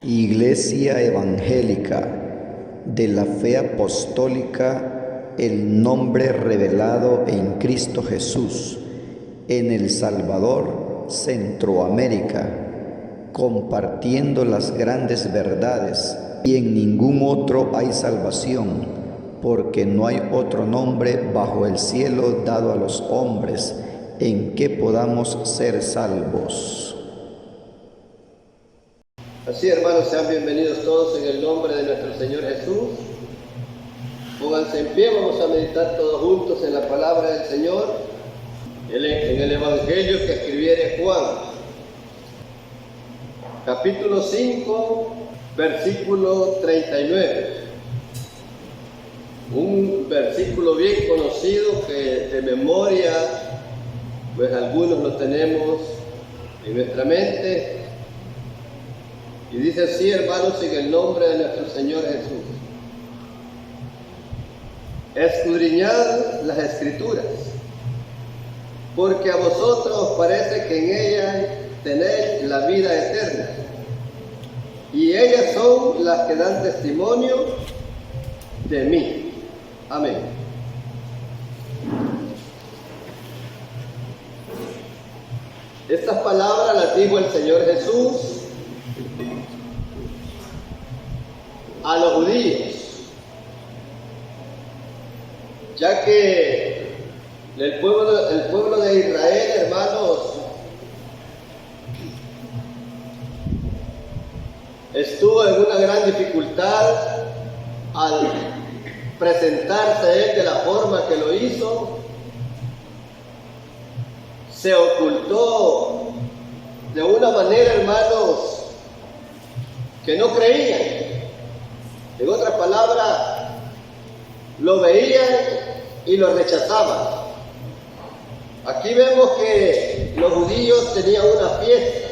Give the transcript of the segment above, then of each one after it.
Iglesia Evangélica de la Fe Apostólica, el nombre revelado en Cristo Jesús, en El Salvador, Centroamérica, compartiendo las grandes verdades, y en ningún otro hay salvación, porque no hay otro nombre bajo el cielo dado a los hombres en que podamos ser salvos. Así, hermanos, sean bienvenidos todos en el nombre de nuestro Señor Jesús. Pónganse en pie, vamos a meditar todos juntos en la palabra del Señor, en el Evangelio que escribiere Juan, capítulo 5, versículo 39. Un versículo bien conocido que de memoria, pues algunos lo tenemos en nuestra mente. Y dice así, hermanos, en el nombre de nuestro Señor Jesús: escudriñad las Escrituras, porque a vosotros os parece que en ellas tenéis la vida eterna, y ellas son las que dan testimonio de mí. Amén. Estas palabras las dijo el Señor Jesús a los judíos, ya que el pueblo de Israel, hermanos, estuvo en una gran dificultad al presentarse él de la forma que lo hizo. Se ocultó de una manera, hermanos, que no creían. En otras palabras, lo veían y lo rechazaban. Aquí vemos que los judíos tenían una fiesta.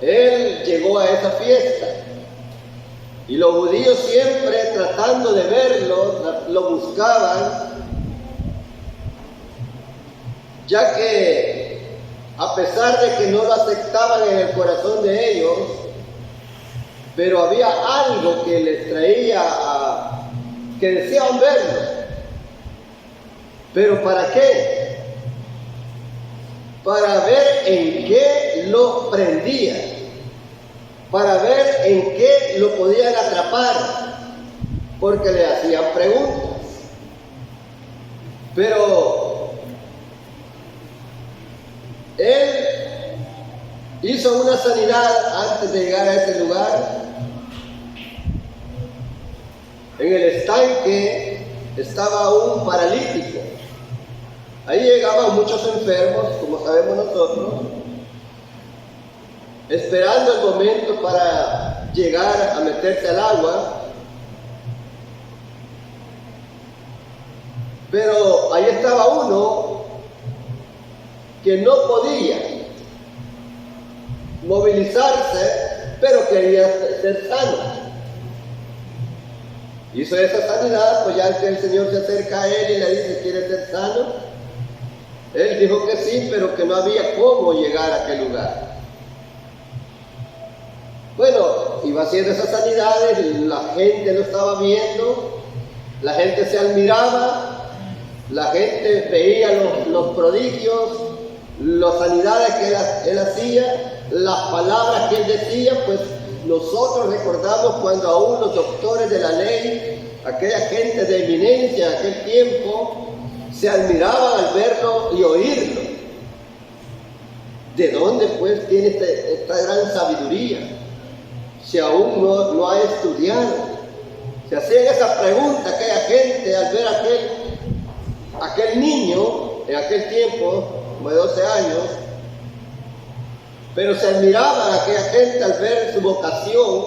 Él llegó a esa fiesta y los judíos, siempre tratando de verlo, lo buscaban, ya que a pesar de que no lo aceptaban en el corazón de ellos, pero había algo que les traía que deseaban verlo. ¿Pero para qué? Para ver en qué lo prendían, para ver en qué lo podían atrapar, porque le hacían preguntas. Pero él hizo una sanidad antes de llegar a ese lugar. En el estanque estaba un paralítico. Ahí llegaban muchos enfermos, como sabemos nosotros, esperando el momento para llegar a meterse al agua. Pero ahí estaba uno que no podía movilizarse, pero quería ser sano. Hizo esa sanidad, pues ya que el Señor se acerca a él y le dice: ¿quiere ser sano? Él dijo que sí, pero que no había cómo llegar a aquel lugar. Bueno, iba haciendo esas sanidades, la gente lo estaba viendo, la gente se admiraba, la gente veía los prodigios, las sanidades que él hacía, las palabras que él decía. Pues nosotros recordamos cuando aún los doctores de la ley, aquella gente de eminencia en aquel tiempo, se admiraban al verlo y oírlo. ¿De dónde pues tiene esta gran sabiduría? Si aún no ha estudiado. Se hacían esa pregunta aquella gente al ver aquel niño en aquel tiempo, como de 12 años, pero se admiraban a aquella gente al ver su vocación,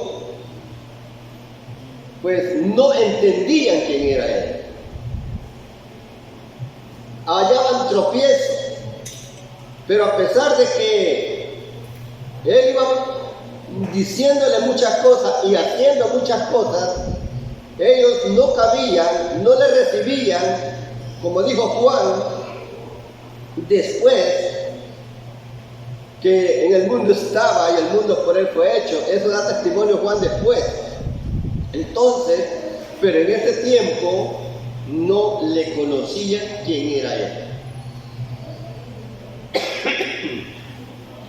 pues no entendían quién era él. Hallaban tropiezos, pero a pesar de que él iba diciéndole muchas cosas y haciendo muchas cosas, ellos no cabían, no le recibían, como dijo Juan después, que en el mundo estaba y el mundo por él fue hecho. Eso da testimonio Juan después. Entonces, pero en ese tiempo no le conocían quién era él.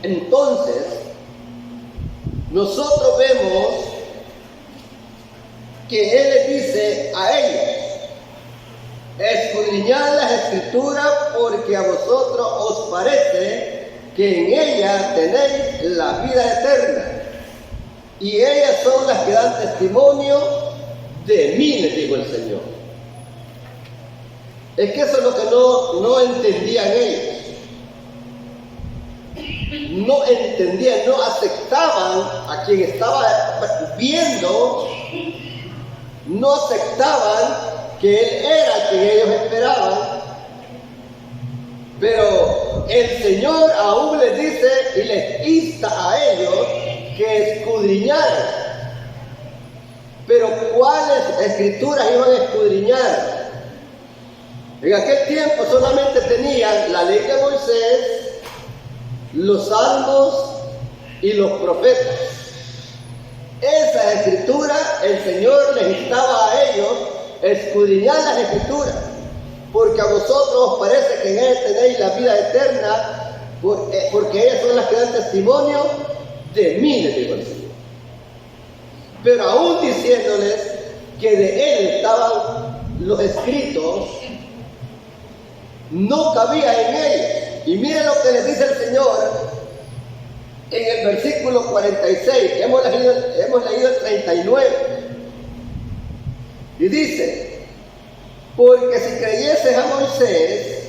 Entonces, nosotros vemos que él les dice a ellos: escudriñad las Escrituras, porque a vosotros os parece que en ellas tenéis la vida eterna, y ellas son las que dan testimonio de mí, les dijo el Señor. Es que eso es lo que no entendían ellos. No entendían, no aceptaban a quien estaba viendo, no aceptaban que él era quien ellos esperaban. Pero el Señor aún les dice y les insta a ellos que escudriñaran. Pero ¿cuáles escrituras iban a escudriñar? En aquel tiempo solamente tenían la ley de Moisés, los salmos y los profetas. Esa escritura el Señor les instaba a ellos a escudriñar las escrituras, porque a vosotros os parece que en ellas tenéis la vida eterna, porque ellas son las que dan testimonio de mí, les dijo el Señor. Pero aún diciéndoles que de él estaban los escritos, no cabía en ellos. Y miren lo que les dice el Señor en el versículo 46. Hemos leído el 39. Y dice: porque si creyeses a Moisés,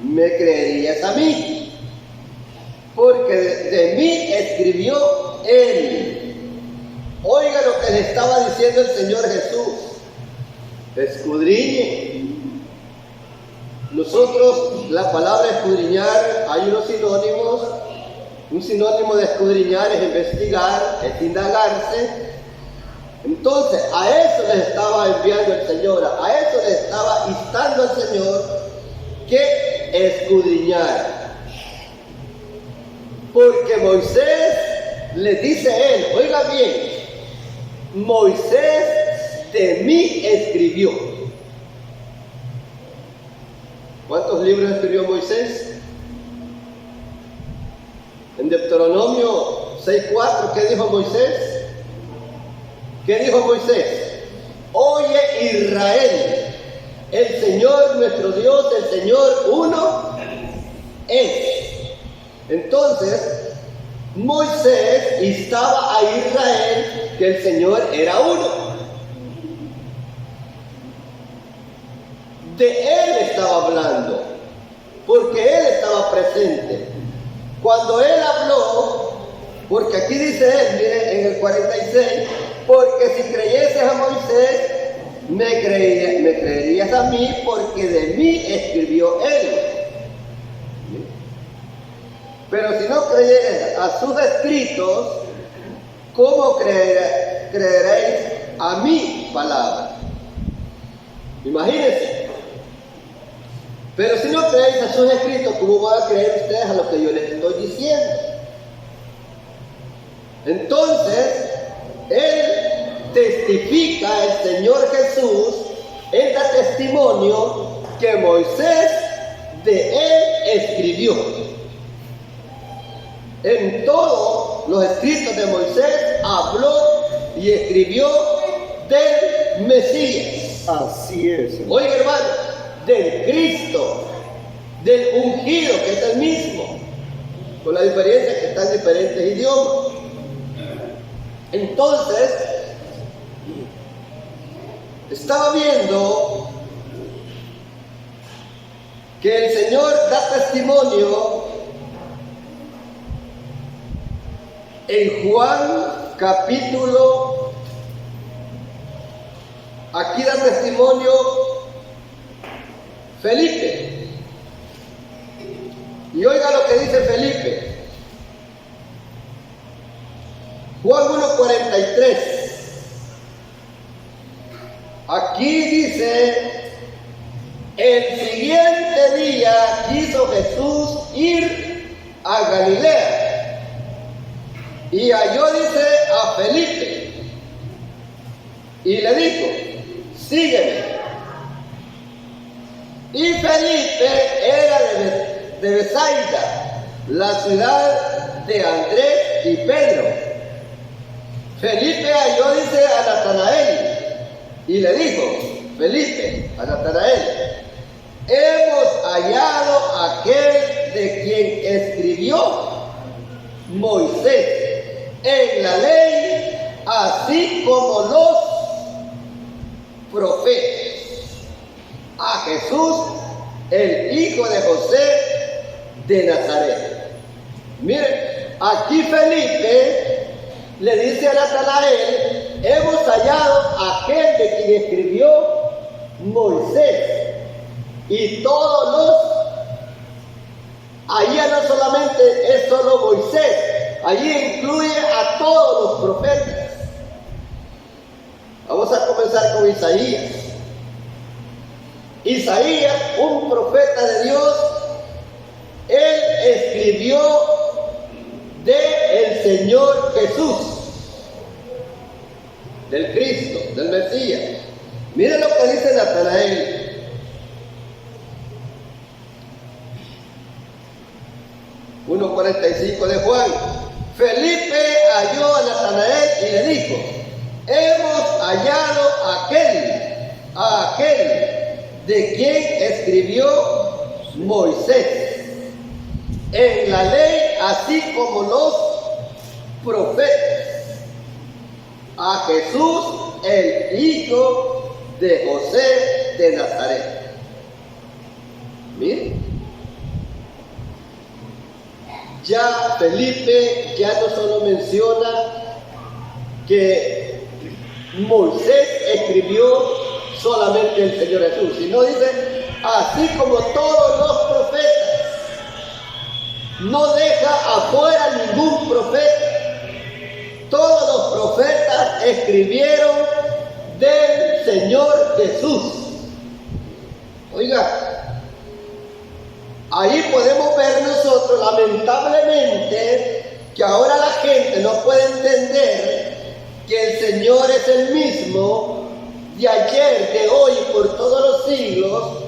me creerías a mí, porque de mí escribió él. Oiga lo que le estaba diciendo el Señor Jesús: escudriñe. Nosotros, la palabra escudriñar, hay unos sinónimos. Un sinónimo de escudriñar es investigar, es indagarse. Entonces, a eso les estaba enviando el Señor, a eso les estaba instando al Señor que escudriñar. Porque Moisés les dice a él, oiga bien, Moisés de mí escribió. ¿Cuántos libros escribió Moisés? En Deuteronomio 6:4, ¿qué dijo Moisés? ¿Qué dijo Moisés? Oye Israel, el Señor nuestro Dios, el Señor uno es. Entonces, Moisés instaba a Israel que el Señor era uno. De él estaba hablando, porque él estaba presente. Cuando él habló, porque aquí dice él, mire, en el 46, porque si creyeses a Moisés, me creerías a mí, porque de mí escribió él. Pero si no creyeres a sus escritos, ¿cómo creeréis a mi palabra? Imagínense. Pero si no creéis a sus escritos, ¿cómo van a creer ustedes a lo que yo les estoy diciendo? Entonces, él testifica, el Señor Jesús, él da testimonio que Moisés de él escribió. En todos los escritos de Moisés habló y escribió del Mesías. Así es. Oiga, hermano, del Cristo, del ungido, que es el mismo, con la diferencia que está en diferentes idiomas. Entonces, estaba viendo que el Señor da testimonio en Juan capítulo, aquí da testimonio Felipe. Y oiga lo que dice Felipe. Juan 1:43. Aquí dice: el siguiente día quiso Jesús ir a a Galilea y halló, dice, a Felipe y le dijo, sígueme. Y Felipe era de Bethsaida, la ciudad de Andrés y Pedro. Felipe halló, dice, a Natanael y le dijo, Felipe, a Natanael, hemos hallado a aquel de quien escribió Moisés en la ley, así como los profetas, a Jesús, el hijo de José de Nazaret. Miren, aquí Felipe le dice a Natanael, hemos hallado a aquel de quien escribió Moisés y todos los, allí no solamente es solo Moisés, allí incluye a todos los profetas. Vamos a comenzar con Isaías. Isaías, un profeta de Dios, él escribió de el Señor Jesús, del Cristo, del Mesías. Miren lo que dice Natanael. 1:45 de Juan. Felipe halló a Natanael y le dijo, hemos hallado a aquel de quien escribió Moisés en la ley, así como los profetas, a Jesús, el hijo de José de Nazaret. Miren, ya Felipe ya no solo menciona que Moisés escribió solamente el Señor Jesús, sino dice, así como todos los profetas, no deja afuera ningún profeta. Todos los profetas escribieron del Señor Jesús. Oiga, ahí podemos ver nosotros, lamentablemente, que ahora la gente no puede entender que el Señor es el mismo de ayer, de hoy, por todos los siglos.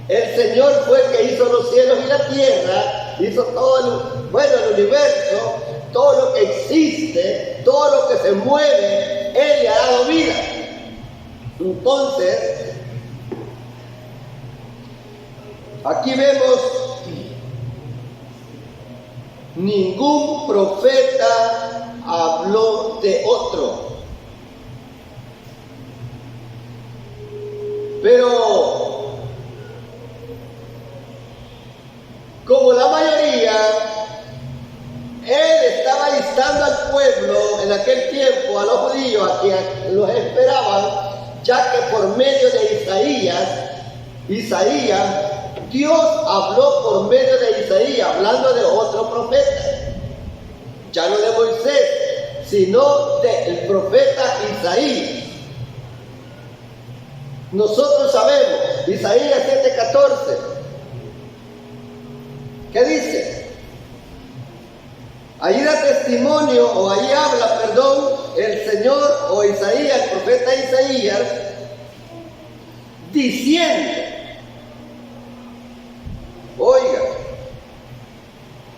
El Señor fue el que hizo los cielos y la tierra, hizo todo el universo, todo lo que existe, todo lo que se mueve, Él le ha dado vida. Entonces, aquí vemos, ningún profeta habló de otro. Pero como la mayoría, él estaba instando al pueblo en aquel tiempo, a los judíos, a quienes los esperaban, ya que por medio de Isaías, Dios habló por medio de Isaías, hablando de otro profeta, ya no de Moisés, sino del profeta Isaías. Nosotros sabemos, Isaías 7:14, ¿qué dice? Allí da testimonio, o allí habla, el Señor, o Isaías, el profeta Isaías, diciendo, oiga,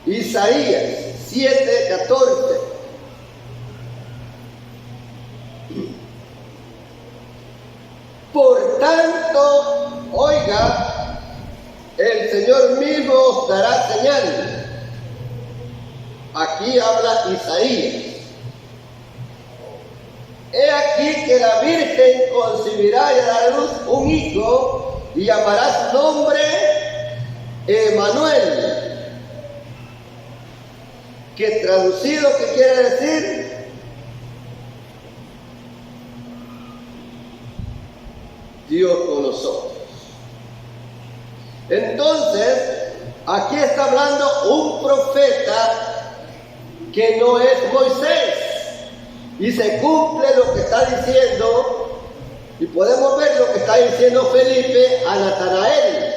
Isaías 7:14, por tanto, oiga, el Señor mismo os dará señal. Aquí habla Isaías. He aquí que la Virgen concebirá y dará a luz un hijo y llamará su nombre Emmanuel, que traducido, ¿qué quiere decir? Dios con nosotros. Entonces, aquí está hablando un profeta que no es Moisés, y se cumple lo que está diciendo, y podemos ver lo que está diciendo Felipe a Natanael.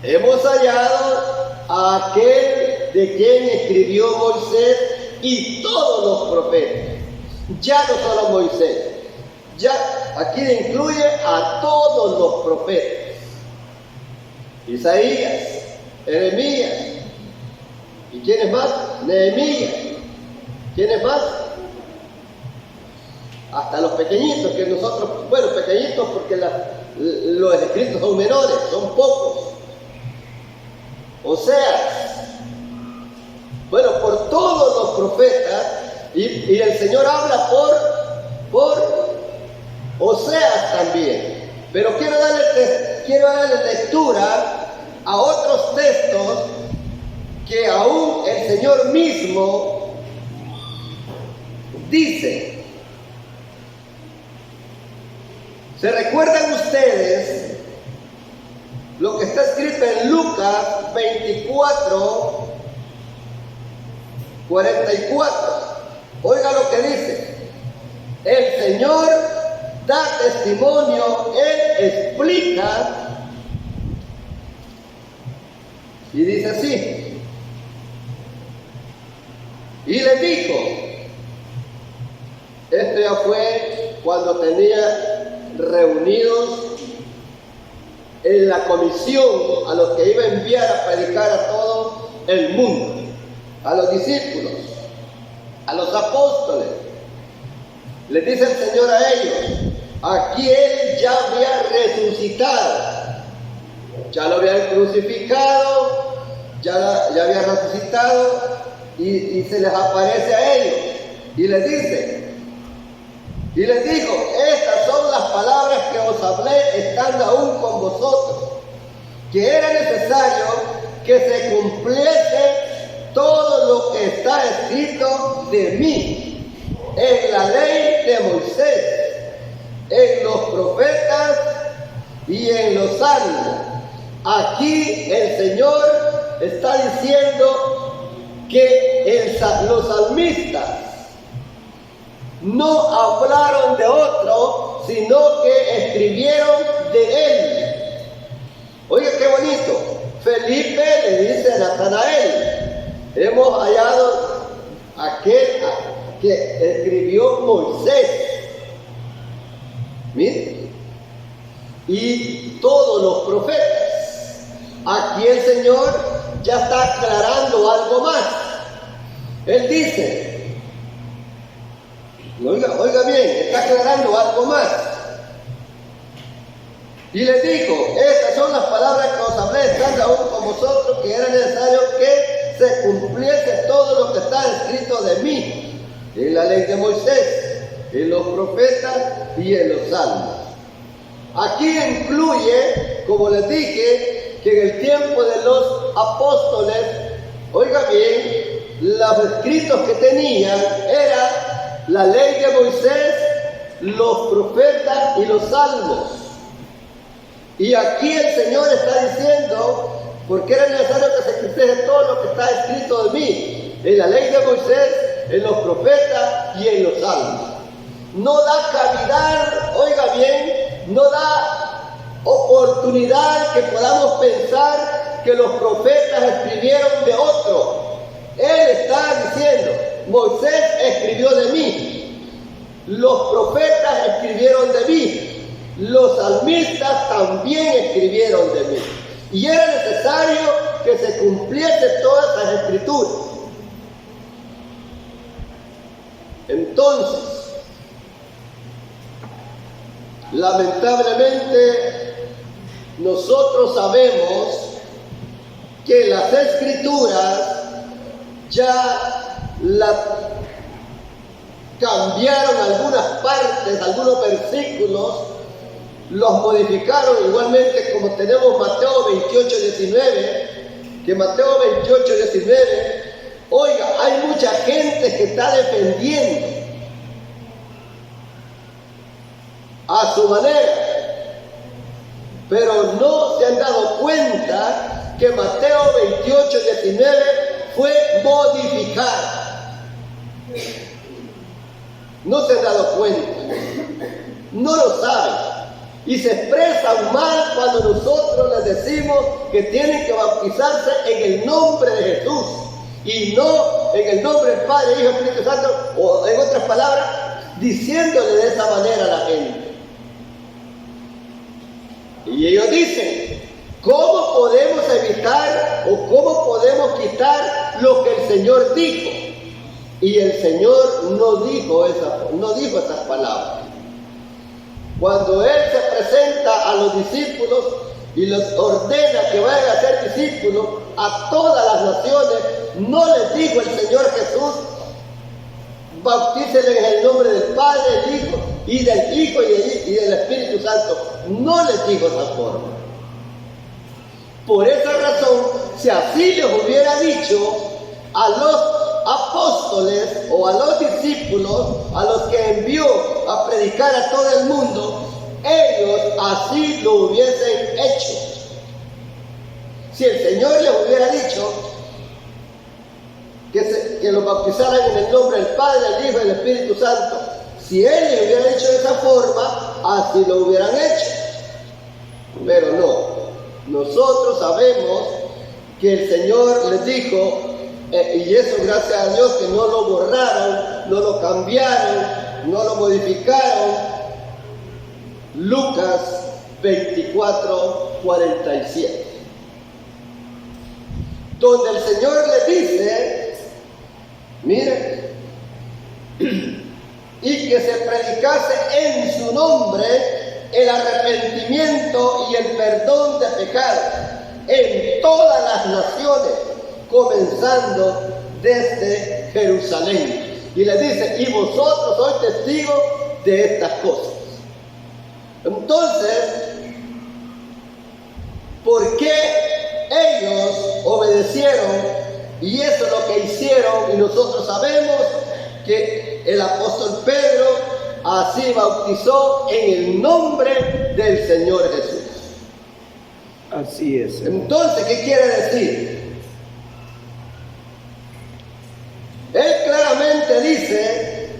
Hemos hallado a aquel de quien escribió Moisés y todos los profetas. Ya no solo Moisés, ya aquí incluye a todos los profetas. Isaías, Jeremías, ¿y quiénes más? Nehemías, ¿quiénes más? Hasta los pequeñitos, que nosotros, bueno, pequeñitos porque los escritos son menores, son pocos. Oseas, bueno, por todos los profetas, y el Señor habla por Oseas también. Pero quiero darle lectura a otros textos que aún el Señor mismo dice. ¿Se recuerdan ustedes lo que está escrito en Lucas 24, 44? Oiga lo que dice. El Señor da testimonio, Él explica, y dice así. Y le dijo, esto ya fue cuando tenía reunidos en la comisión a los que iba a enviar a predicar a todo el mundo, a los discípulos, a los apóstoles. Les dice el Señor a ellos, aquí Él ya había resucitado, ya lo habían crucificado, ya había resucitado y se les aparece a ellos y les dice, y les dijo, estas son las palabras que os hablé estando aún con vosotros, que era necesario que se cumpliese todo lo que está escrito de mí, en la ley de Moisés, en los profetas y en los salmos. Aquí el Señor está diciendo que los salmistas no hablaron de otro, sino que escribieron de él. Oiga, qué bonito. Felipe le dice a Natanael, hemos hallado aquel que escribió Moisés. Miren. Y todos los profetas. Aquí el Señor ya está aclarando algo más. Él dice, oiga bien, está aclarando algo más. Y les dijo, estas son las palabras que os hablé estando aún con vosotros, que era necesario que se cumpliese todo lo que está escrito de mí, en la ley de Moisés, en los profetas y en los salmos. Aquí incluye, como les dije, que en el tiempo de los apóstoles, oiga bien, los escritos que tenían era la ley de Moisés, los profetas y los salmos. Y aquí el Señor está diciendo, porque era necesario que se cumpliese todo lo que está escrito de mí, en la ley de Moisés, en los profetas y en los salmos. No da cavidad, oiga bien, no da oportunidad que podamos pensar que los profetas escribieron de otro. Él está diciendo, Moisés escribió de mí, los profetas escribieron de mí, los salmistas también escribieron de mí. Y era necesario que se cumpliese todas las escrituras. Entonces, lamentablemente, nosotros sabemos que las escrituras ya cambiaron algunas partes, algunos versículos, los modificaron igualmente, como tenemos Mateo 28, 19, que Mateo 28, 19, oiga, hay mucha gente que está defendiendo a su manera, pero no se han dado cuenta que Mateo 28, 19 fue modificado. No se han dado cuenta, no lo saben. Y se expresan mal cuando nosotros les decimos que tienen que bautizarse en el nombre de Jesús. y no en el nombre del Padre, Hijo y Espíritu Santo, o en otras palabras, diciéndole de esa manera a la gente. Y ellos dicen, ¿cómo podemos evitar o cómo podemos quitar lo que el Señor dijo? Y el Señor no dijo esas palabras. Cuando Él se presenta a los discípulos y les ordena que vayan a ser discípulos a todas las naciones, no les dijo el Señor Jesús, bautícenles en el nombre del Padre, del Hijo y del Espíritu Santo. No les dijo esa forma. Por esa razón, si así les hubiera dicho a los apóstoles o a los discípulos, a los que envió a predicar a todo el mundo, ellos así lo hubiesen hecho. Si el Señor les hubiera dicho que los bautizaran en el nombre del Padre, del Hijo y del Espíritu Santo, si Él les hubiera dicho de esa forma, así lo hubieran hecho. Pero no. Nosotros sabemos que el Señor les dijo, y eso gracias a Dios que no lo borraron, no lo cambiaron, no lo modificaron. Lucas 24:47, donde el Señor le dice, miren, y que se predicase en su nombre el arrepentimiento y el perdón de pecados en todas las naciones, comenzando desde Jerusalén. Y le dice, y vosotros sois testigos de estas cosas. Entonces, ¿por qué ellos obedecieron? Y eso es lo que hicieron, y nosotros sabemos que el apóstol Pedro así bautizó en el nombre del Señor Jesús. Así es. Entonces, ¿qué quiere decir? Él claramente dice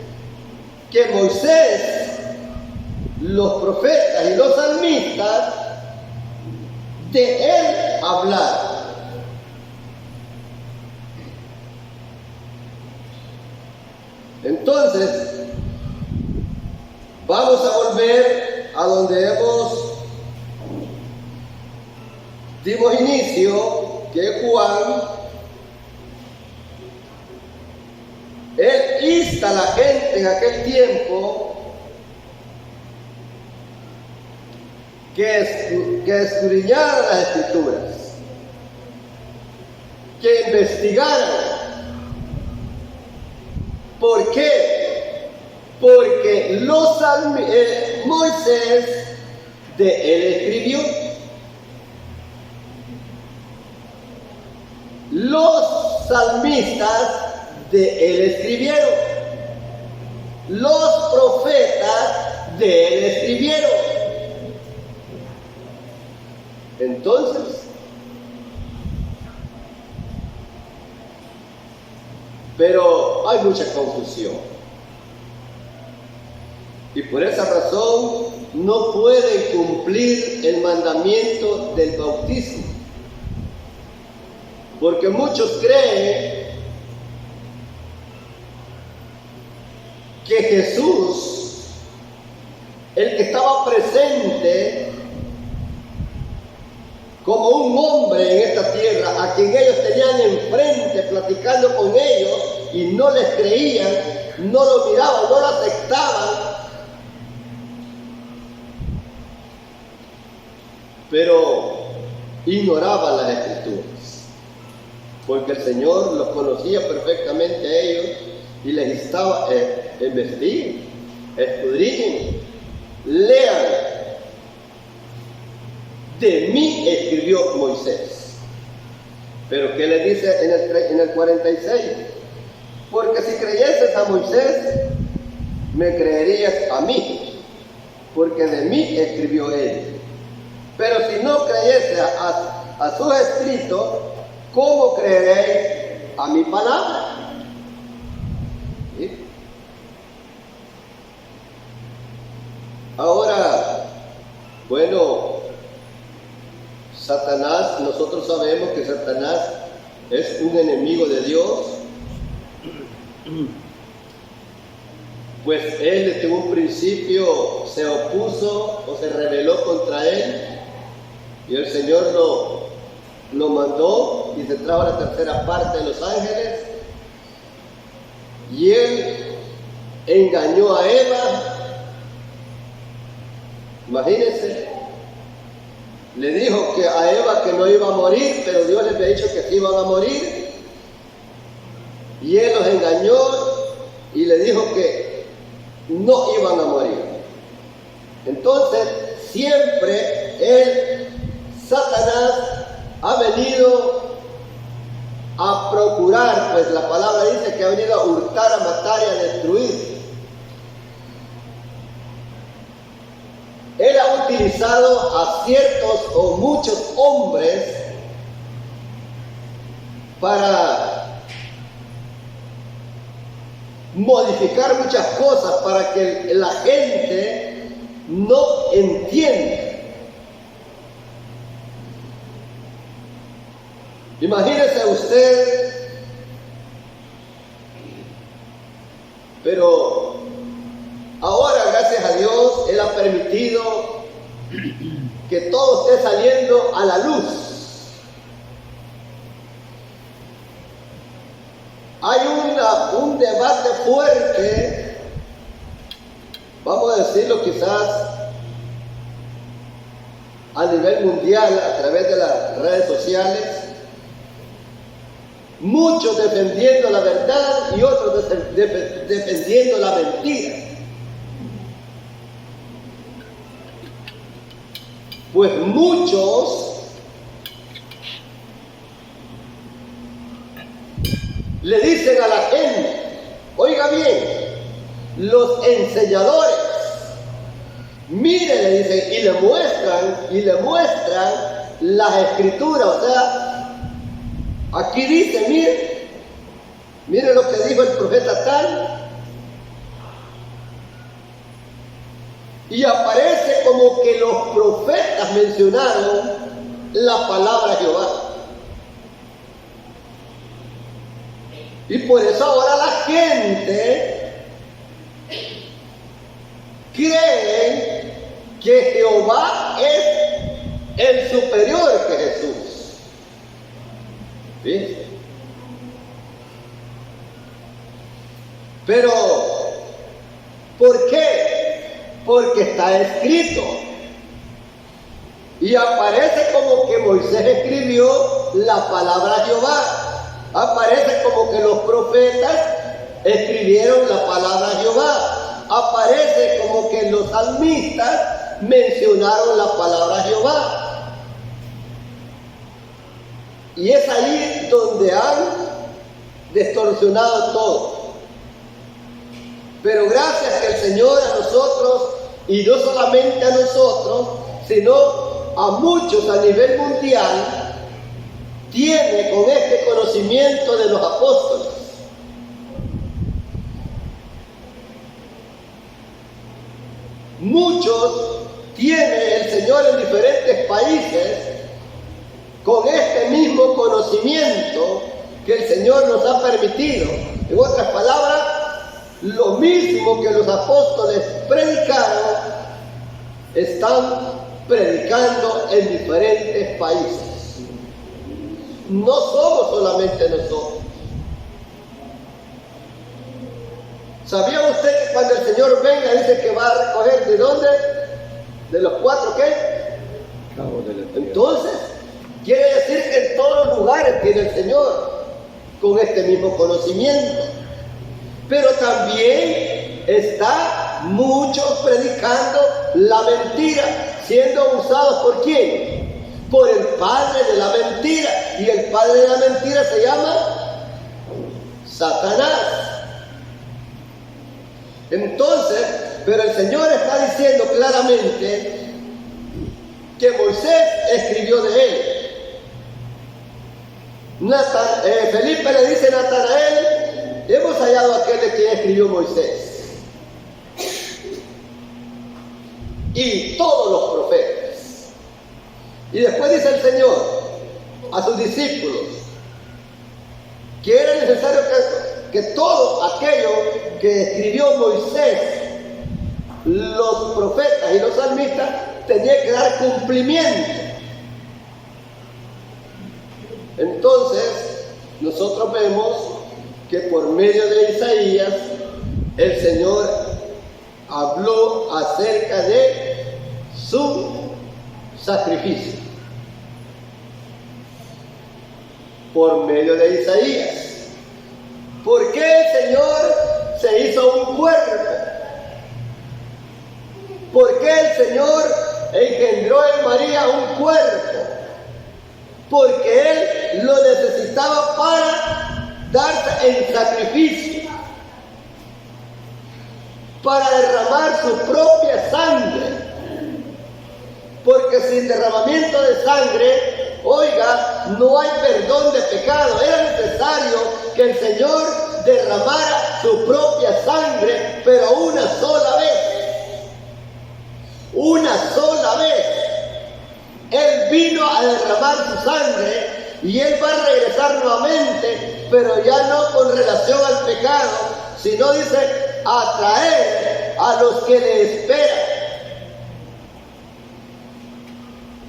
que Moisés, los profetas y los salmistas, de él hablaron. Entonces, vamos a volver a donde dimos inicio, que es Juan. Él insta a la gente en aquel tiempo que escudriñaran las Escrituras, que investigaran. ¿Por qué? Porque Moisés de él escribió, los salmistas de él escribieron, los profetas de él escribieron. Entonces, pero hay mucha confusión. Y por esa razón no pueden cumplir el mandamiento del bautismo. Porque muchos creen que Jesús, el que estaba presente como un hombre en esta tierra, a quien ellos tenían enfrente platicando con ellos y no les creían, no lo miraban, no lo aceptaban, pero ignoraban las Escrituras, porque el Señor los conocía perfectamente a ellos y les instaba: investiguen, escudriñen, lean. De mí escribió Moisés. Pero ¿qué le dice en el 46? Porque si creyeses a Moisés, me creerías a mí, porque de mí escribió él. Pero si no creyeses a sus escritos, ¿cómo creeréis a mi palabra? ¿Sí? Ahora, bueno, Satanás, nosotros sabemos que Satanás es un enemigo de Dios, pues él desde un principio se opuso o se rebeló contra él, y el Señor lo mandó y se trajo la tercera parte de los ángeles, y él engañó a Eva. Imagínense, le dijo que a Eva que no iba a morir, pero Dios le había dicho que sí iban a morir, y él los engañó y le dijo que no iban a morir. Entonces siempre Satanás ha venido a procurar, pues la palabra dice que ha venido a hurtar, a matar y a destruir. Él ha utilizado a ciertos o muchos hombres para modificar muchas cosas para que la gente no entienda. Imagínese usted, pero ahora, gracias a Dios, Él ha permitido que todo esté saliendo a la luz. Hay un debate fuerte, vamos a decirlo quizás a nivel mundial, a través de las redes sociales, muchos defendiendo la verdad y otros defendiendo la mentira. Pues muchos le dicen a la gente, oiga bien, los enseñadores, mire, le dicen, y le muestran las escrituras, o sea, aquí dice, mire lo que dijo el profeta tal, y aparece como que los profetas mencionaron la palabra Jehová. Y por eso ahora la gente cree que Jehová es el superior que Jesús. ¿Sí? Pero, ¿por qué? Porque está escrito. Y aparece como que Moisés escribió la palabra Jehová. Aparece como que los profetas escribieron la palabra Jehová. Aparece como que los salmistas mencionaron la palabra Jehová. Y es ahí donde han distorsionado todo. Pero gracias que el Señor a nosotros, y no solamente a nosotros, sino a muchos a nivel mundial, tiene con este conocimiento de los apóstoles. Muchos tiene el Señor en diferentes países con este mismo conocimiento que el Señor nos ha permitido. En otras palabras, lo mismo que los apóstoles predicaron, están predicando en diferentes países. No somos solamente nosotros. ¿Sabía usted que cuando el Señor venga dice que va a recoger de dónde? ¿De los cuatro qué? Entonces, quiere decir que en todos los lugares tiene el Señor con este mismo conocimiento. Pero también está muchos predicando la mentira, siendo usados ¿por quién? Por el padre de la mentira. Y el padre de la mentira se llama Satanás. Entonces, pero el Señor está diciendo claramente que Moisés escribió de él. Felipe le dice a Natanael, hemos hallado a aquel de quien escribió Moisés y todos los profetas. Y después dice el Señor a sus discípulos, que era necesario que todo aquello que escribió Moisés, los profetas y los salmistas, tenía que dar cumplimiento. Entonces, nosotros vemos que por medio de Isaías, el Señor habló acerca de su sacrificio. Por medio de Isaías. ¿Por qué el Señor se hizo un cuerpo? ¿Por qué el Señor engendró en María un cuerpo? Porque Él lo necesitaba para darse en sacrificio, para derramar su propia sangre. Porque sin derramamiento de sangre, oiga, no hay perdón de pecado. Era necesario que el Señor derramara su propia sangre, pero una sola vez. Una sola vez. Él vino a derramar su sangre y Él va a regresar nuevamente, pero ya no con relación al pecado, sino dice, a traer a los que le esperan.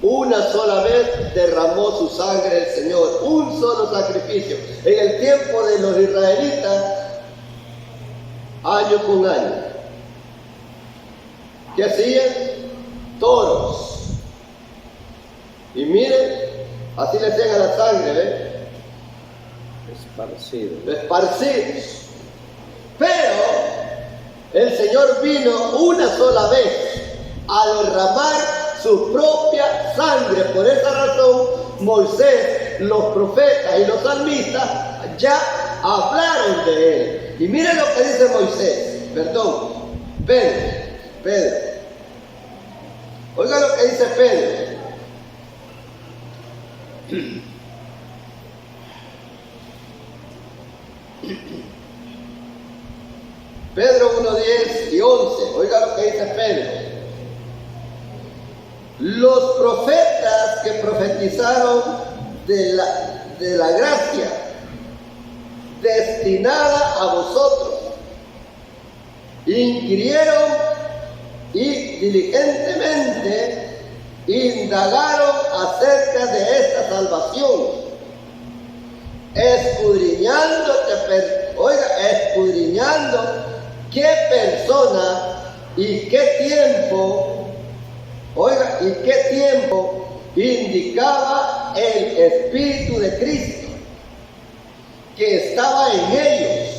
Una sola vez derramó su sangre el Señor, un solo sacrificio. En el tiempo de los israelitas, año con año, ¿qué hacían? Toros. Y miren, así le hacían a la sangre, ¿ven? Esparcidos. Pero el Señor vino una sola vez a derramar su propia sangre. Por esa razón, Moisés, los profetas y los salmistas ya hablaron de él. Y miren lo que dice Moisés, Pedro. Oiga lo que dice Pedro. Pedro 1:10 y 11. Oiga lo que dice Pedro. Los profetas que profetizaron de la gracia destinada a vosotros inquirieron y diligentemente indagaron acerca de esta salvación, escudriñando qué persona y qué tiempo indicaba el Espíritu de Cristo que estaba en ellos,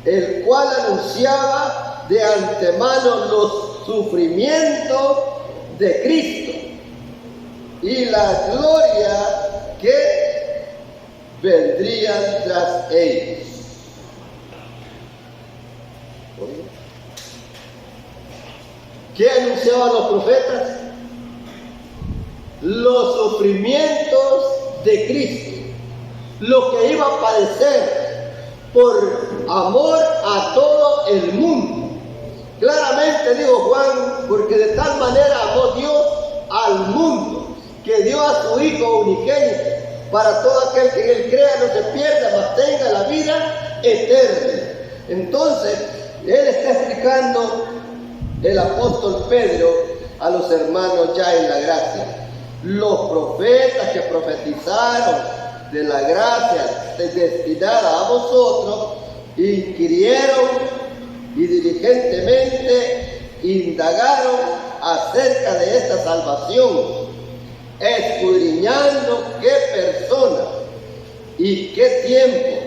el cual anunciaba de antemano los sufrimientos de Cristo y la gloria que vendrían tras ellos. ¿Qué anunciaban los profetas? Los sufrimientos de Cristo, lo que iba a padecer por amor a todo el mundo. Claramente digo Juan, porque de tal manera amó Dios al mundo, que dio a su Hijo unigénito, para todo aquel que en él crea no se pierda, mas tenga la vida eterna. Entonces, él está explicando, el apóstol Pedro, a los hermanos ya en la gracia. Los profetas que profetizaron de la gracia destinada a vosotros, inquirieron y diligentemente indagaron acerca de esta salvación, escudriñando qué persona y qué tiempo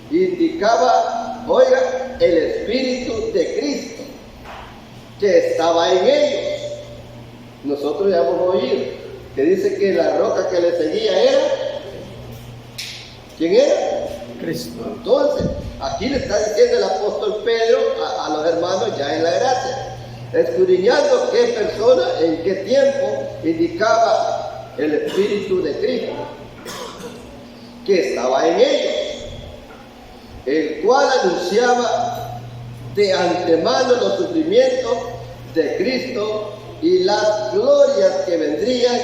indicaba, oiga, el Espíritu de Cristo que estaba en ellos. Nosotros ya hemos oído que dice que la roca que le seguía era, ¿quién era? Cristo. Entonces, aquí le está diciendo el apóstol Pedro a los hermanos ya en la gracia, escudriñando qué persona, en qué tiempo indicaba el Espíritu de Cristo que estaba en ellos, el cual anunciaba de antemano los sufrimientos de Cristo y las glorias que vendrían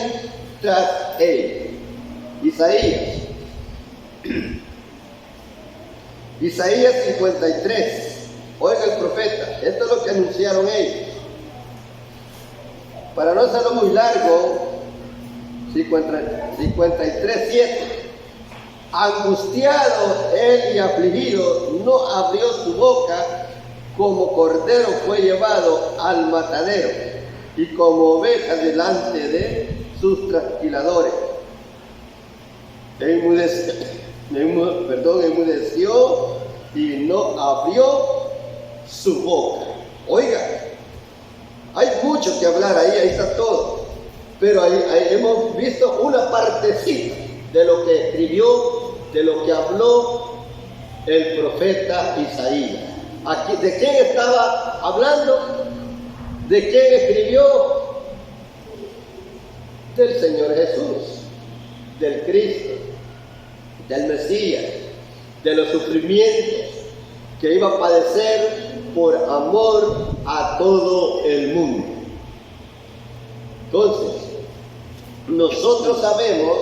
tras él. Isaías. Isaías 53. Oiga el profeta, esto es lo que anunciaron ellos. Para no hacerlo muy largo, 53:7. Angustiado él y afligido, no abrió su boca, como cordero fue llevado al matadero, y como oveja delante de sus trasquiladores. Enmudeció y no abrió su boca. Oiga, hay mucho que hablar ahí está todo. Pero ahí hemos visto una partecita de lo que escribió, de lo que habló el profeta Isaías. Aquí, ¿de quién estaba hablando? ¿De quién escribió? Del Señor Jesús, del Cristo, del Mesías, de los sufrimientos que iba a padecer por amor a todo el mundo. Entonces, nosotros sabemos,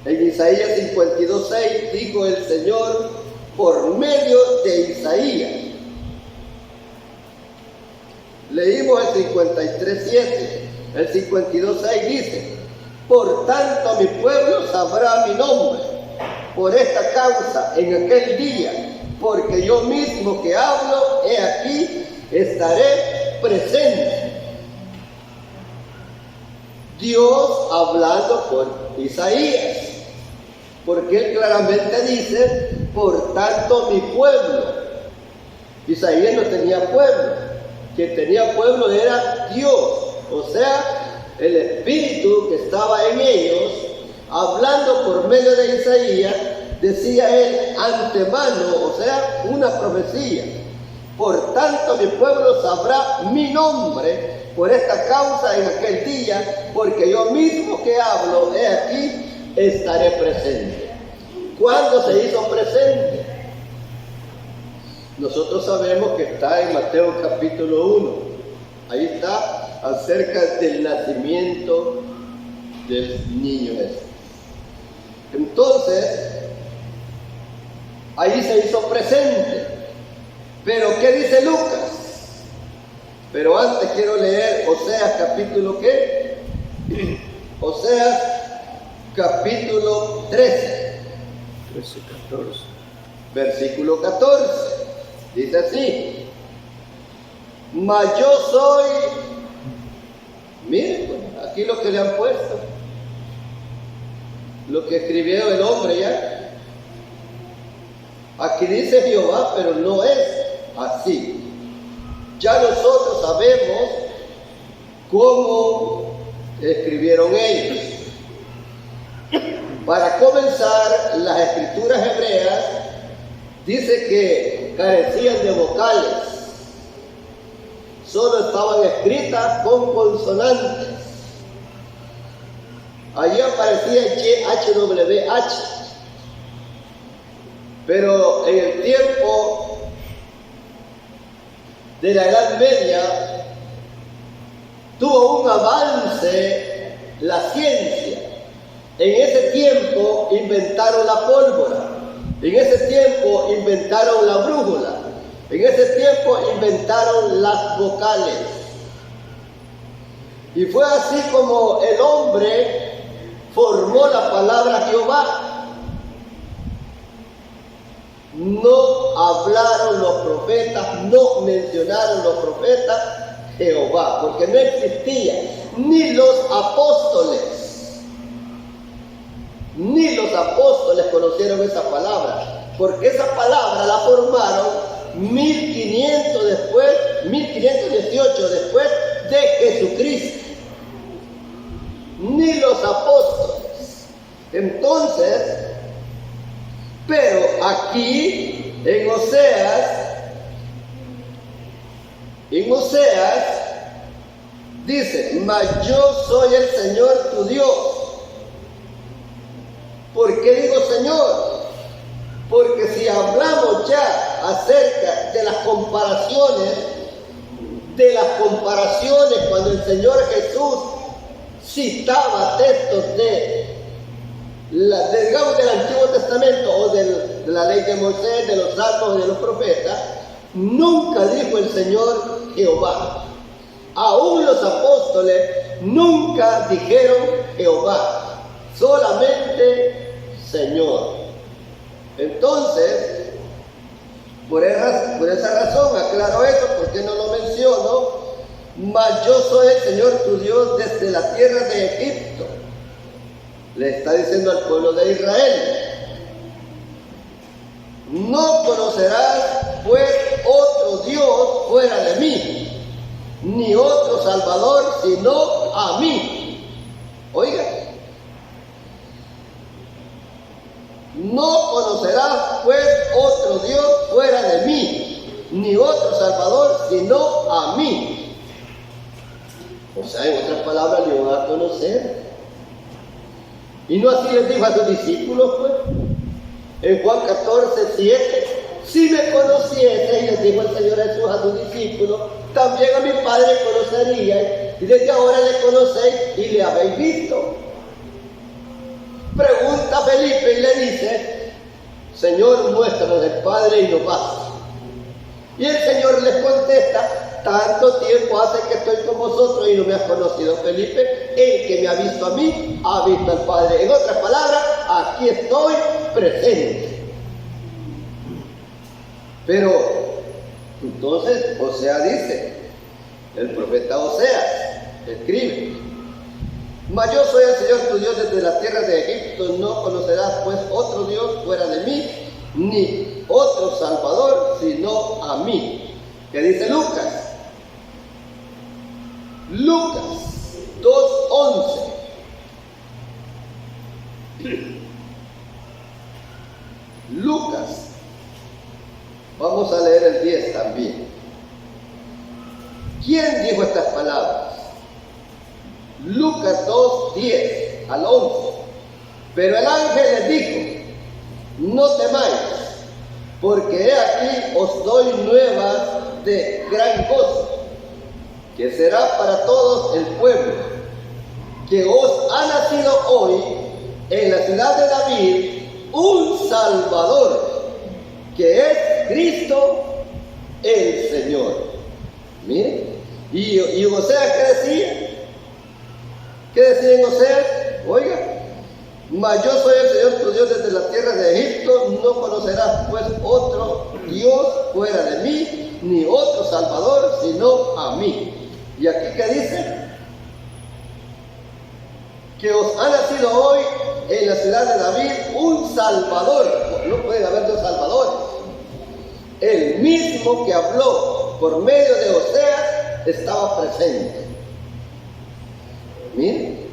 en Isaías 52:6 dijo el Señor por medio de Isaías. Leímos el 53:7, el 52:6 dice: por tanto mi pueblo sabrá mi nombre, por esta causa en aquel día, porque yo mismo que hablo, he aquí, estaré presente. Dios hablando por Isaías, porque él claramente dice, por tanto mi pueblo. Isaías no tenía pueblo, quien tenía pueblo era Dios, o sea, el Espíritu que estaba en ellos, hablando por medio de Isaías, decía él antemano, o sea, una profecía. Por tanto mi pueblo sabrá mi nombre, por esta causa en aquel día, porque yo mismo que hablo, he aquí, estaré presente. ¿Cuándo se hizo presente? Nosotros sabemos que está en Mateo capítulo 1. Ahí está acerca del nacimiento del niño Jesús. Entonces, ahí se hizo presente. Pero ¿qué dice Lucas? Pero antes quiero leer Oseas capítulo ¿qué? Oseas capítulo 13. 13:14. Versículo 14. Dice así: mas yo soy, miren, aquí lo que le han puesto, lo que escribió el hombre ya. Aquí dice Jehová, pero no es así. Ya nosotros sabemos cómo escribieron ellos. Para comenzar, las escrituras hebreas dice que carecían de vocales, solo estaban escritas con consonantes. Allí aparecía YHWH, pero en el tiempo de la Edad Media tuvo un avance la ciencia. En ese tiempo inventaron la pólvora, en ese tiempo inventaron la brújula, en ese tiempo inventaron las vocales. Y fue así como el hombre formó la palabra Jehová. No hablaron los profetas, no mencionaron los profetas Jehová, porque no existía, ni los apóstoles conocieron esa palabra, porque esa palabra la formaron 1518 después de Jesucristo, ni los apóstoles. Entonces, pero aquí en Oseas dice: mas yo soy el Señor tu Dios. ¿Por qué digo Señor? Porque si hablamos ya acerca de las comparaciones cuando el Señor Jesús citaba textos digamos del Antiguo Testamento o de de la ley de Moisés, de los salmos y de los profetas, nunca dijo el Señor Jehová. Aún los apóstoles nunca dijeron Jehová, solamente Señor. Entonces, por esa razón aclaro eso, porque no lo menciono. Mas yo soy el Señor tu Dios desde la tierra de Egipto. Le está diciendo al pueblo de Israel. No conocerás pues otro Dios fuera de mí, ni otro Salvador sino a mí. Oiga, no conocerás pues otro Dios fuera de mí, ni otro Salvador sino a mí. O sea, en otras palabras, le van a conocer. Y no así les dijo a sus discípulos, pues, en Juan 14:7, si me conocieseis, les dijo el Señor Jesús a sus discípulos, también a mi Padre conoceríais, y desde ahora le conocéis y le habéis visto. Pregunta a Felipe y le dice, Señor, muéstranos el Padre y nos basta. Y el Señor les contesta, tanto tiempo hace que estoy con vosotros y no me has conocido, Felipe. El que me ha visto a mí, ha visto al Padre. En otras palabras, aquí estoy presente. Pero, entonces, Oseas dice, el profeta Oseas escribe, mas yo soy el Señor tu Dios desde la tierra de Egipto, no conocerás pues otro Dios fuera de mí, ni otro Salvador sino a mí. ¿Qué dice Lucas? Lucas 2:11. Lucas, vamos a leer el 10 también. ¿Quién dijo estas palabras? Lucas 2:10 al 11. Pero el ángel les dijo, no temáis, porque he aquí os doy nuevas de gran gozo, que será para todos el pueblo, que os ha nacido hoy en la ciudad de David un Salvador, que es Cristo el Señor. Miren, y Oseas, ¿qué decía? ¿Qué decía en Oseas? Oiga, mas yo soy el Señor tu Dios desde la tierra de Egipto, no conocerás pues otro Dios fuera de mí, ni otro Salvador sino a mí. ¿Y aquí qué dice? Que os ha nacido hoy en la ciudad de David un Salvador. No pueden haber dos Salvadores. El mismo que habló por medio de Oseas estaba presente. Miren,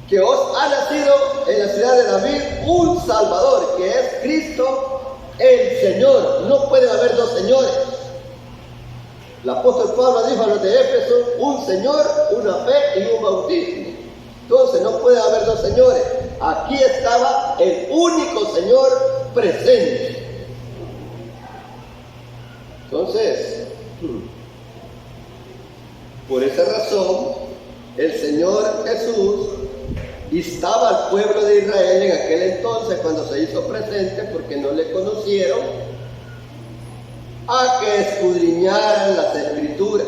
que os ha nacido en la ciudad de David un Salvador, que es Cristo el Señor. No pueden haber dos señores. El apóstol Pablo dijo a los de Éfeso, un Señor, una fe y un bautismo. Entonces no puede haber dos señores. Aquí estaba el único Señor presente. Entonces, por esa razón, el Señor Jesús instaba al pueblo de Israel en aquel entonces, cuando se hizo presente, porque no le conocieron, a que escudriñaran las Escrituras.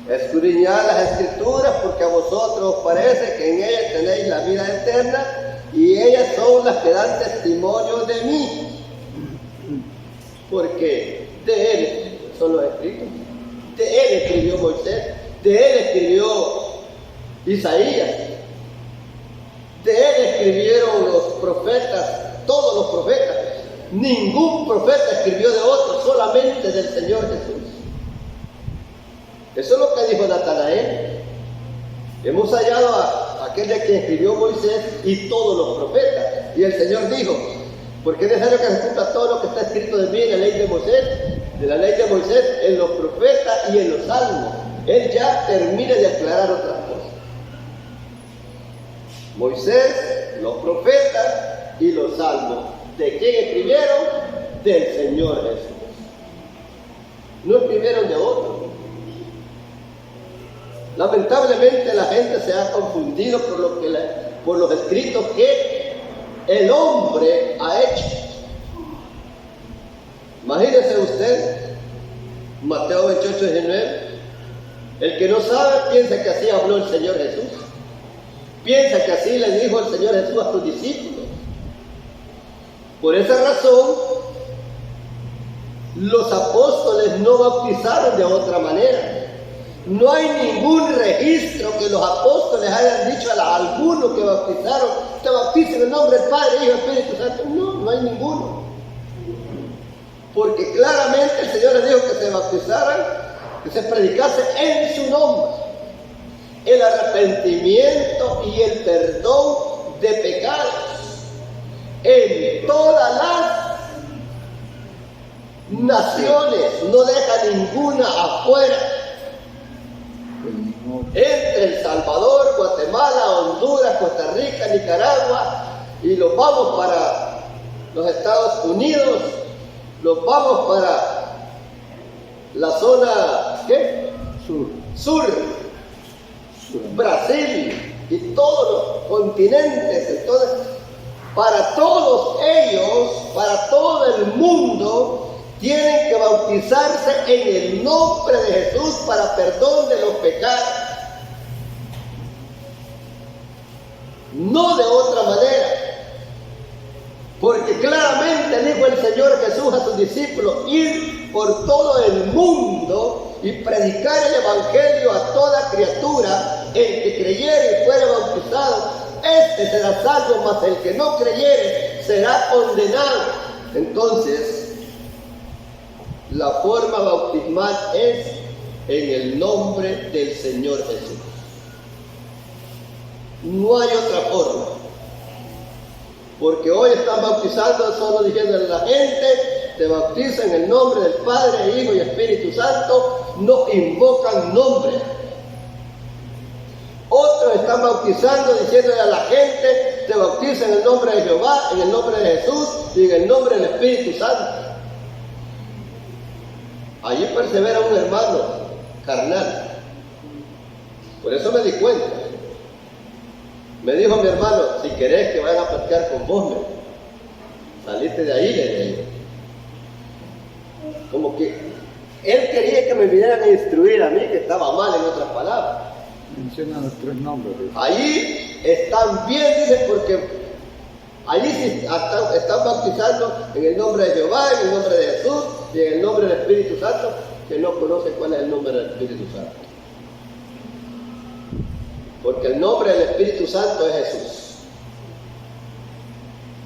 Escudriñar las Escrituras, porque a vosotros os parece que en ellas tenéis la vida eterna, y ellas son las que dan testimonio de mí. Porque de Él son los escritos. De Él escribió Moisés, de Él escribió Isaías, de Él escribieron los profetas, todos los profetas. Ningún profeta escribió de otro, solamente del Señor Jesús. Eso es lo que dijo Natanael. Hemos hallado a aquel de quien escribió Moisés y todos los profetas. Y el Señor dijo, porque es necesario que se cumpla todo lo que está escrito de mí en la ley de Moisés, en los profetas y en los salmos. Él ya termina de aclarar otras cosas. Moisés, los profetas y los salmos. ¿De quién escribieron? Del Señor Jesús. No escribieron de otro. Lamentablemente la gente se ha confundido por los escritos que el hombre ha hecho. Mateo 28, 19. El que no sabe piensa que así habló el Señor Jesús. Piensa que así le dijo el Señor Jesús a sus discípulos. Por esa razón, los apóstoles no bautizaron de otra manera. No hay ningún registro que los apóstoles hayan dicho a algunos que bautizaron: te bautizo en el nombre del Padre, Hijo y Espíritu Santo. No, no hay ninguno. Porque claramente el Señor les dijo que se bautizaran, que se predicase en su nombre el arrepentimiento y el perdón de pecados en todas las naciones, no deja ninguna afuera. Entre El Salvador, Guatemala, Honduras, Costa Rica, Nicaragua, y los vamos para los Estados Unidos, los vamos para la zona, ¿qué? Sur. Brasil y todos los continentes. Entonces, para todos ellos, para todo el mundo, tienen que bautizarse en el nombre de Jesús para perdón de los pecados. No de otra manera. Porque claramente dijo el Señor Jesús a sus discípulos: ir por todo el mundo y predicar el Evangelio a toda criatura. El que creyere y fuere bautizado, este será salvo, mas el que no creyere será condenado. Entonces, la forma bautismal es en el nombre del Señor Jesús. No hay otra forma. Porque hoy están bautizando solo diciéndole a la gente: te bautiza en el nombre del Padre, Hijo y Espíritu Santo. No invocan nombre. Otros están bautizando diciéndole a la gente: te bautiza en el nombre de Jehová, en el nombre de Jesús y en el nombre del Espíritu Santo. Allí persevera un hermano carnal. Por eso me di cuenta. Me dijo mi hermano: si querés que vayan a platicar con vos, saliste de ahí, le dije. Como que él quería que me vinieran a instruir a mí, que estaba mal, en otras palabras. Menciona los tres nombres. Allí están bien, dicen, porque allí sí están bautizando en el nombre de Jehová, en el nombre de Jesús y en el nombre del Espíritu Santo, que no conoce cuál es el nombre del Espíritu Santo. Porque el nombre del Espíritu Santo es Jesús.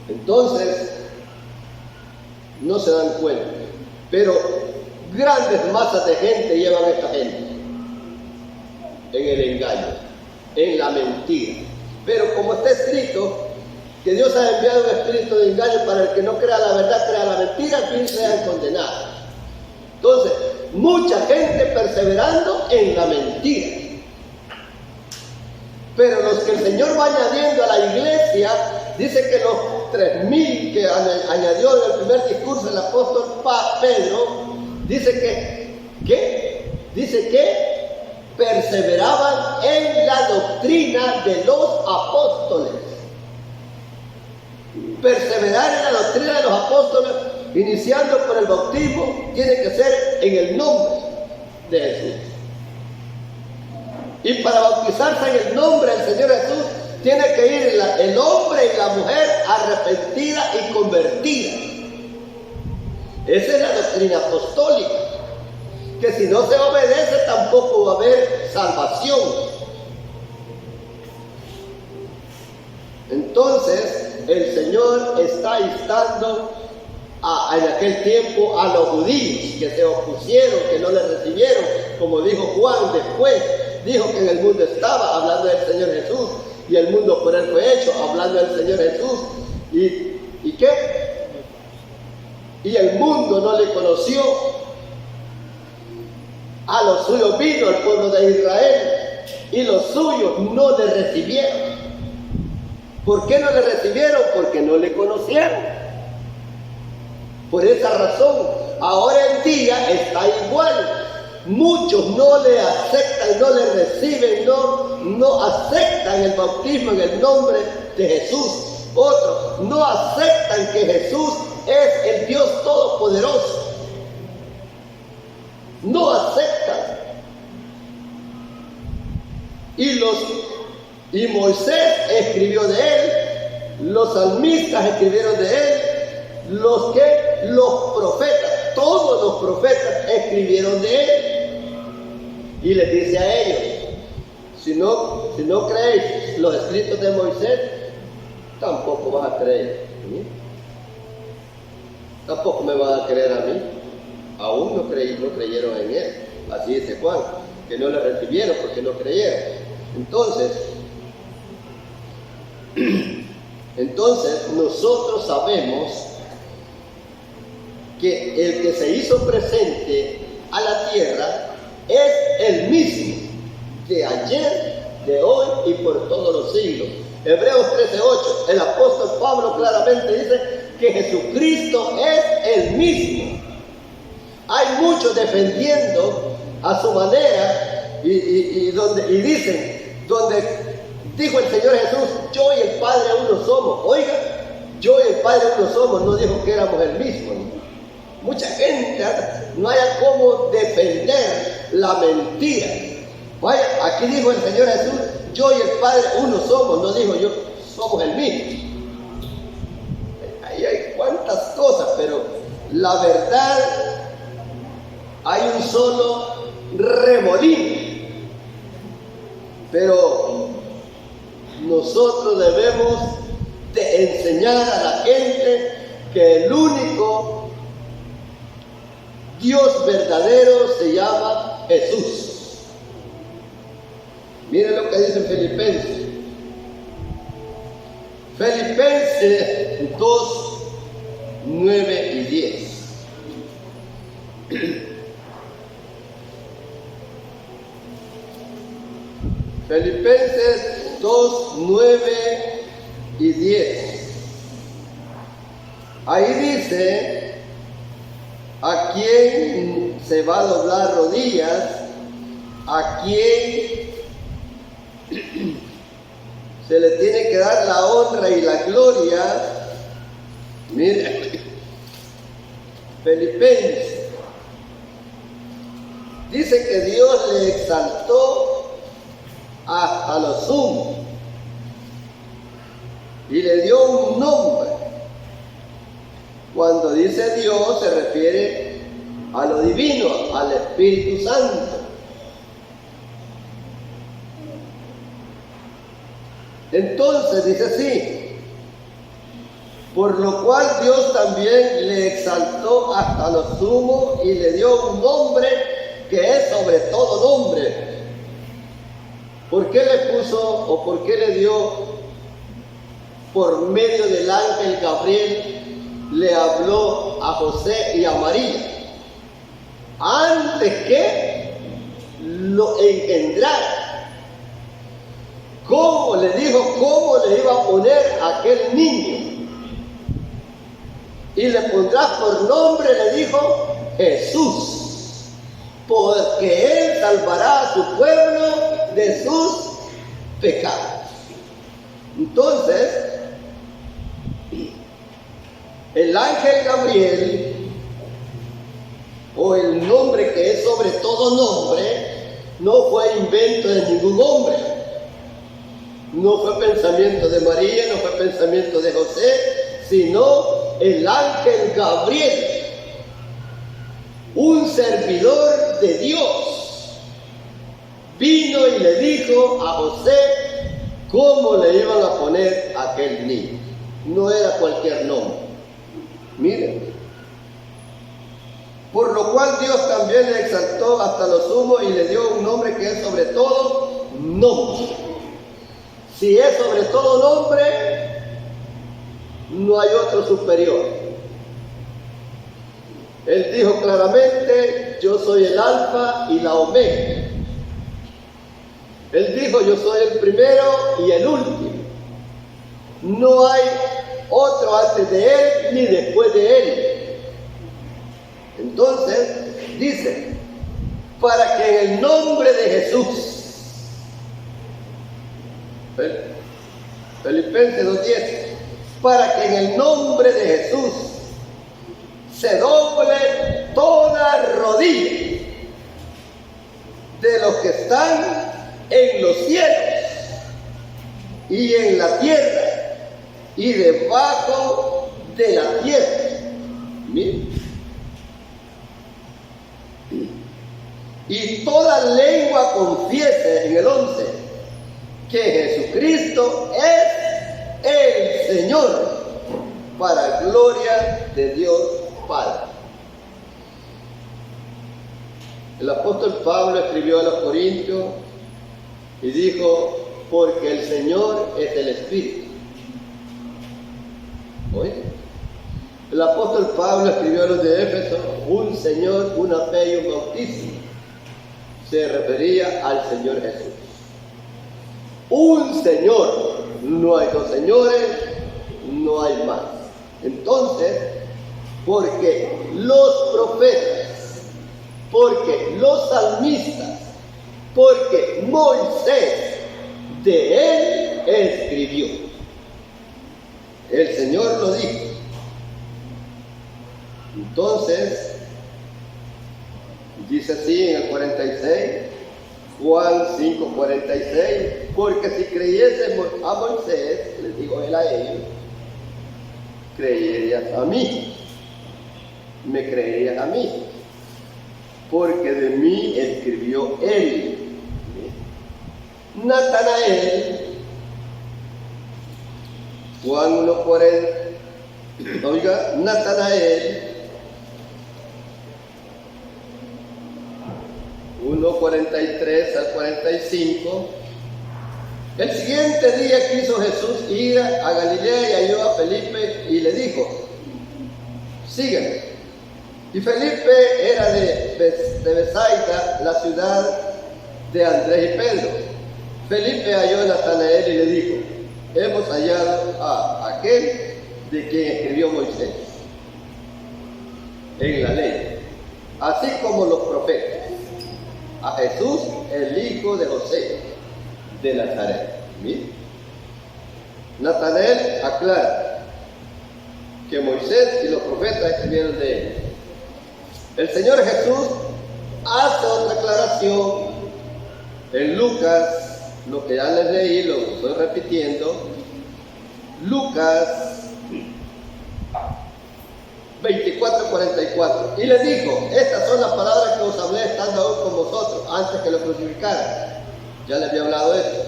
Entonces, no se dan cuenta. Pero grandes masas de gente llevan a esta gente en el engaño, en la mentira. Pero como está escrito que Dios ha enviado un espíritu de engaño para el que no crea la verdad, crea la mentira, al fin sean condenados. Entonces, mucha gente perseverando en la mentira. Pero los que el Señor va añadiendo a la iglesia, dice que los 3,000 que añadió en el primer discurso el apóstol Pedro, dice que perseveraban en la doctrina de los apóstoles. Perseverar en la doctrina de los apóstoles, iniciando por el bautismo, tiene que ser en el nombre de Jesús. Y para bautizarse en el nombre del Señor Jesús, tiene que ir el hombre y la mujer arrepentida y convertida. Esa es la doctrina apostólica, que si no se obedece tampoco va a haber salvación. Entonces, el Señor está instando en aquel tiempo a los judíos que se opusieron, que no le recibieron, como dijo Juan después. Dijo que en el mundo estaba, hablando del Señor Jesús, y el mundo por él fue hecho, hablando del Señor Jesús. ¿Y qué? Y el mundo no le conoció. A los suyos vino el pueblo de Israel, y los suyos no le recibieron. ¿Por qué no le recibieron? Porque no le conocieron. Por esa razón, ahora en día está igual. Muchos no le aceptan, no le reciben, no aceptan el bautismo en el nombre de Jesús. Otros no aceptan que Jesús es el Dios Todopoderoso. no aceptan. Y Moisés escribió de él, los salmistas escribieron de él, los profetas, todos los profetas escribieron de él. Y les dice a ellos, si no creéis los escritos de Moisés, tampoco vas a creer en mí. Tampoco me van a creer a mí. Aún no creyeron en él. Así dice Juan, que no le recibieron porque no creyeron. Entonces nosotros sabemos que el que se hizo presente a la tierra es el mismo de ayer, de hoy y por todos los siglos. Hebreos 13:8, el apóstol Pablo claramente dice que Jesucristo es el mismo. Hay muchos defendiendo a su manera y dicen, donde dijo el Señor Jesús, yo y el Padre uno somos. Oiga, yo y el Padre uno somos, no dijo que éramos el mismo, ¿no? Mucha gente no haya cómo defender la mentira. Vaya, aquí dijo el Señor Jesús, yo y el Padre uno somos, no dijo yo, somos el mismo. Ahí hay cuantas cosas, pero la verdad, hay un solo remolino. Pero nosotros debemos de enseñar a la gente que el único Dios verdadero se llama Jesús. Miren lo que dice en Filipenses. Filipenses 2, 9 y 10. Filipenses 2, 9 y 10. Ahí dice, a quien se va a doblar rodillas, a quien se le tiene que dar la honra y la gloria. Mire, Filipenses dice que Dios le exaltó hasta lo sumo y le dio un nombre. Cuando dice Dios se refiere a lo divino, al Espíritu Santo. Entonces dice así, por lo cual Dios también le exaltó hasta lo sumo y le dio un nombre que es sobre todo nombre. ¿Por qué le puso o por qué le dio? Por medio del ángel Gabriel le habló a José y a María antes que lo engendrara. ¿Cómo? Le dijo cómo le iba a poner a aquel niño. Y le pondrás por nombre, le dijo, Jesús, porque él salvará a su pueblo de sus pecados. Entonces, el ángel Gabriel, o el nombre que es sobre todo nombre, no fue invento de ningún hombre. No fue pensamiento de María, no fue pensamiento de José, sino el ángel Gabriel, un servidor de Dios, vino y le dijo a José cómo le iban a poner a aquel niño. No era cualquier nombre. Miren. Por lo cual Dios también le exaltó hasta lo sumo y le dio un nombre que es sobre todo nombre. Si es sobre todo nombre, no hay otro superior. Él dijo claramente, yo soy el alfa y la omega. Él dijo, yo soy el primero y el último. No hay otro antes de él ni después de él. Entonces, dice, para que en el nombre de Jesús, Filipenses 2:10, para que en el nombre de Jesús se doble toda rodilla están en los cielos y en la tierra y debajo de la tierra. Miren. Y toda lengua confiese, en el 11, que Jesucristo es el Señor, para gloria de Dios Padre. El apóstol Pablo escribió a los Corintios y dijo, porque el Señor es el Espíritu. ¿Oye? El apóstol Pablo escribió a los de Éfeso, un Señor, una fe y un bautismo. Se refería al Señor Jesús. Un Señor, no hay dos señores, no hay más. Entonces, porque los profetas, porque los salmistas, porque Moisés de él escribió. El Señor lo dijo. Entonces, dice así en el 46, Juan 5:46, porque si creyésemos a Moisés, les digo él a ellos, creerías a mí, me creerías a mí, porque de mí escribió él. Natanael, Juan 1:40, oiga, Natanael 1:43 al 45. El siguiente día quiso Jesús ir a Galilea y halló a Felipe y le dijo, sígueme. Y Felipe era de Bethsaida, la ciudad de Andrés y Pedro. Felipe halló a Natanael y le dijo, hemos hallado a aquel de quien escribió Moisés en la ley, así como los profetas, a Jesús, el hijo de José de Nazaret. ¿Miren? Natanael aclara que Moisés y los profetas escribieron de él. El Señor Jesús hace otra aclaración en Lucas, lo que ya les leí, lo estoy repitiendo. Lucas 24:44. Y les dijo, estas son las palabras que os hablé estando aún con vosotros, antes que lo crucificaran. Ya les había hablado de esto.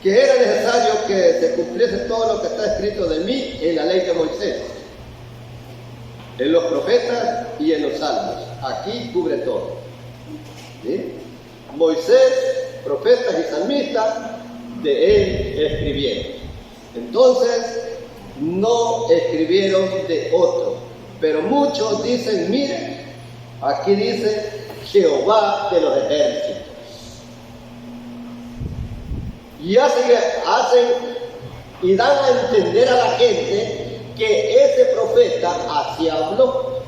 Que era necesario que se cumpliese todo lo que está escrito de mí en la ley de Moisés, en los profetas y en los salmos. Aquí cubre todo. ¿Sí? Moisés, profetas y salmistas, de él escribieron. Entonces, no escribieron de otro. Pero muchos dicen, miren, aquí dice Jehová de los ejércitos. Y hacen y dan a entender a la gente que ese profeta así habló.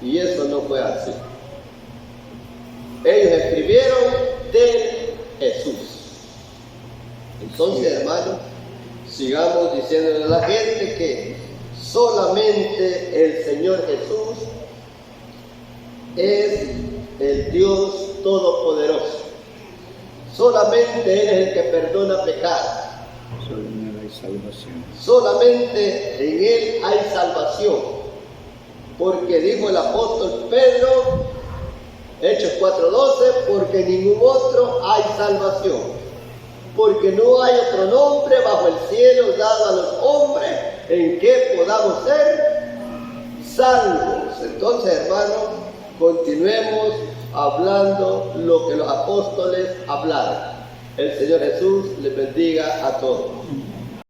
Y eso no fue así. Ellos escribieron de Jesús. Entonces, hermanos, sigamos diciéndole a la gente que solamente el Señor Jesús es el Dios Todopoderoso. Solamente Él es el que perdona pecados. Solo en Él hay salvación. Solamente en Él hay salvación. Porque dijo el apóstol Pedro, Hechos 4:12, porque en ningún otro hay salvación. Porque no hay otro nombre bajo el cielo dado a los hombres en que podamos ser salvos. Entonces, hermanos, continuemos hablando lo que los apóstoles hablaron. El Señor Jesús les bendiga a todos.